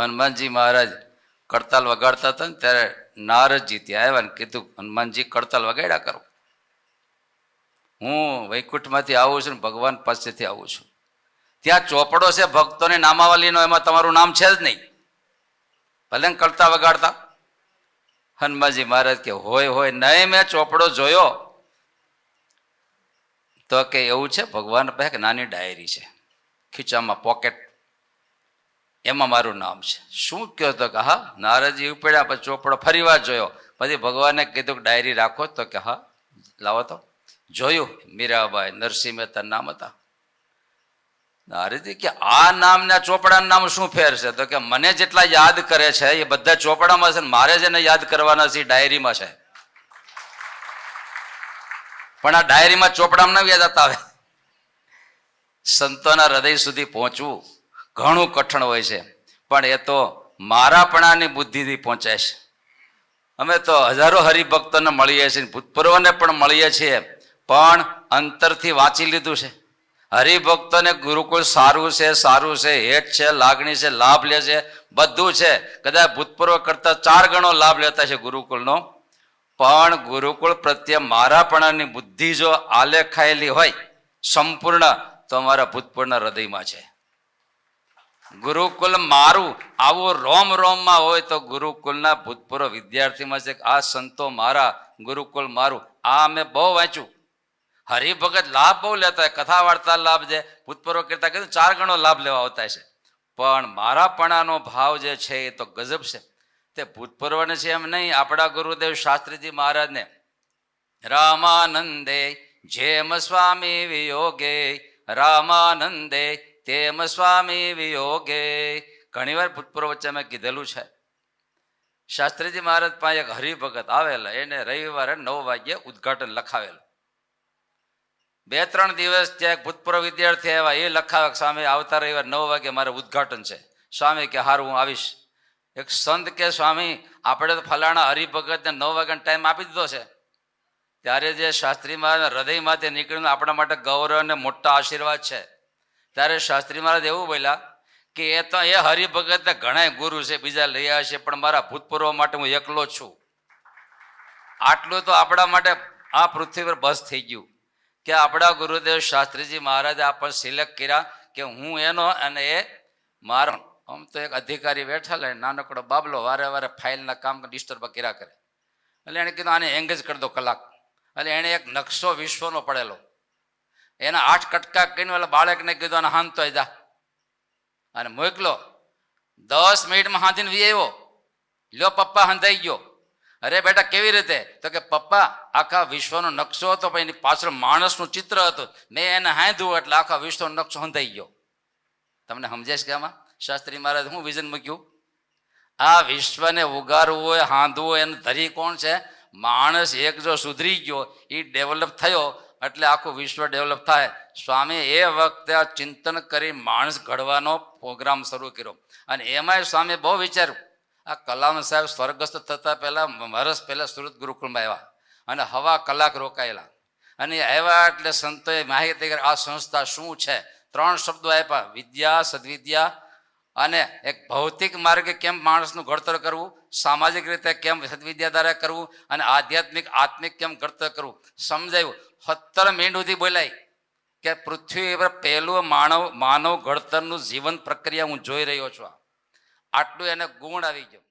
હનુમાનજી મહારાજ કડતાલ વગાડતા હતા ને ત્યારે નારદજી ત્યાં આવ્યા ને કીધું, હનુમાનજી કડતાલ વગાડ્યા કરો. હું વૈકુંઠમાંથી આવું છું ને ભગવાન પાસેથી આવું છું. ત્યાં ચોપડો છે ભક્તોની નામાવલીનો, એમાં તમારું નામ છે જ નહીં, ભલે કડતા વગાડતા. હનુમાનજી મહારાજ કે હોય નહીં, મેં ચોપડો જોયો. તો કે એવું છે, ભગવાન પાસે કે નાની ડાયરી છે ખીચામાં પોકેટ, એમાં મારું નામ છે. શું કહો? તો કે હા. નારદજી ઉપડ્યા, પછી ચોપડો ફરી વાર જોયો, પછી ભગવાને કીધું કે ડાયરી રાખો. તો કે હા લાવો. તો જોયું, મીરાબાઈ નરસિંહ મહેતા નામ હતા. નારદજી કે આ નામ ને ચોપડાનું નામ શું ફેર છે? તો કે મને જેટલા યાદ કરે છે એ બધા ચોપડામાં છે, મારે જેને યાદ કરવાના છે ડાયરીમાં છે. પણ આ ડાયરીમાં ચોપડામાં ન યાદ આવે. સંતોના હૃદય સુધી પહોંચવું ઘણું કઠણ હોય છે, પણ એ તો મારાપણાની બુદ્ધિથી પહોંચે છે. અમે તો હજારો હરિભક્તોને મળીએ છીએ, ભૂતપૂર્વને પણ મળીએ છીએ, પણ અંતરથી વાંચી લીધું છે. હરિભક્તોને ગુરુકુળ સારું છે, હેત છે, લાગણી છે, લાભ લે છે, બધું છે. કદાચ ભૂતપૂર્વ કરતા 4 ગણો લાભ લેતા છે ગુરુકુળનો, પણ ગુરુકુળ પ્રત્યે મારાપણાની બુદ્ધિ જો આલેખાયેલી હોય સંપૂર્ણ, તો અમારા ભૂતપૂર્વના હૃદયમાં છે. ગુરુકુલ મારું આવું રોમ રોમમાં હોય તો ગુરુકુલના ભૂતપૂર્વ વિદ્યાર્થીમાં છે આ સંતો મારા, ગુરુકુલ મારું. આ મેં બહુ વાંચ્યું. હરિભગત લાભ બહુ લેતા હોય, કથા વાર્તા લાભ છે, ભૂતપૂર્વ કરતા કીધું 4 ગણો લાભ લેવા આવતા છે, પણ મારાપણાનો ભાવ જે છે એ તો ગજબ છે. તે ભૂતપૂર્વને છે એમ નહીં. આપણા ગુરુદેવ શાસ્ત્રીજી મહારાજને રામાનંદે જેમ સ્વામી વિયોગે, રામાનંદે તેમ સ્વામી વિયોગે, ઘણી વાર ભૂતપૂર્વ વચ્ચે મેં કીધેલું છે. શાસ્ત્રીજી મહારાજ પાસે એક હરિભગત આવેલા, એને રવિવારે 9 વાગ્યે ઉદઘાટન લખાવેલું. 2-3 દિવસ ત્યાં ભૂતપૂર્વ વિદ્યાર્થી આવ્યા, એ લખાવે સ્વામી આવતા રવિવાર 9 વાગે મારે ઉદઘાટન છે. સ્વામી કે હારું હું આવીશ. એક સંત કે સ્વામી આપણે તો ફલાણા હરિભગતને 9 વાગ્યાનો ટાઈમ આપી દીધો છે. ત્યારે જે શાસ્ત્રી મહારાજ હૃદયમાંથી નીકળીને આપણા માટે ગૌરવ અને મોટા આશીર્વાદ છે. ત્યારે શાસ્ત્રી મહારાજ એવું બોલ્યા કે એ તો એ હરિભગતને ઘણા ગુરુ છે, બીજા લઈ આવ્યા છે, પણ મારા ભૂતપૂર્વ માટે હું એકલો જ છું. આટલું તો આપણા માટે આ પૃથ્વી પર બસ થઈ ગયું કે આપણા ગુરુદેવ શાસ્ત્રીજી મહારાજે આપણને સિલેક્ટ કર્યા કે હું એનો અને એ મારો. આમ તો એક અધિકારી બેઠા લે, નાનકડો બાબલો, વારે વારે ફાઇલના કામ ડિસ્ટર્બ કર્યા કરે. એટલે એણે કીધું આને એંગેજ કરી દો કલાક. એટલે એણે એક નકશો વિશ્વનો પડેલો, એના 8 કટકા કરીને ઓલા બાળકને કીધું અને હાંતો જા અને મોકલો. 10 મિનિટમાં હાંધીને વી આવ્યો. લ્યો પપ્પા હંધાઈ ગયો. અરે બેટા કેવી રીતે? તો કે પપ્પા આખા વિશ્વનો નકશો હતો, પણ એની પાછળ માણસનું ચિત્ર હતું, મેં એને હાંધ્યું એટલે આખા વિશ્વનો નકશો હંધાઈ ગયો. તમને સમજાય કે આમાં શાસ્ત્રી મહારાજ હું વિઝન મૂક્યું? આ વિશ્વને ઉગારવું હોય, હાંધવું હોય, એને ધરી કોણ છે? માણસ એક જો સુધરી ગયો, એ ડેવલપ થયો એટલે આખું વિશ્વ ડેવલપ થાય. સ્વામી એ વખતે આ ચિંતન કરી માણસ ઘડવાનો પ્રોગ્રામ શરૂ કર્યો. અને એમાંય સ્વામી બહુ વિચાર્યું. આ કલામ સાહેબ સ્વર્ગસ્થ થતા પહેલા વર્ષ પહેલા સુરત ગુરુકુળમાં આવ્યા અને 1.5 કલાક રોકાયેલા. અને આવ્યા એટલે સંતોએ માહિતી કરી આ સંસ્થા શું છે. 3 શબ્દો આપ્યા: વિદ્યા, સદવિદ્યા અને એક ભૌતિક માર્ગે કેમ માણસનું ઘડતર કરવું, સામાજિક રીતે કેમ સદવિદ્યા દ્વારા કરવું, અને આધ્યાત્મિક આત્મિક કેમ ઘડતર કરવું સમજાયું. 17 મિનિટ સુધી બોલાય કે પૃથ્વી પર પહેલું માનવ ઘડતરનું જીવન પ્રક્રિયા હું જોઈ રહ્યો છું. આટલું એને ગુણ આવી ગયો.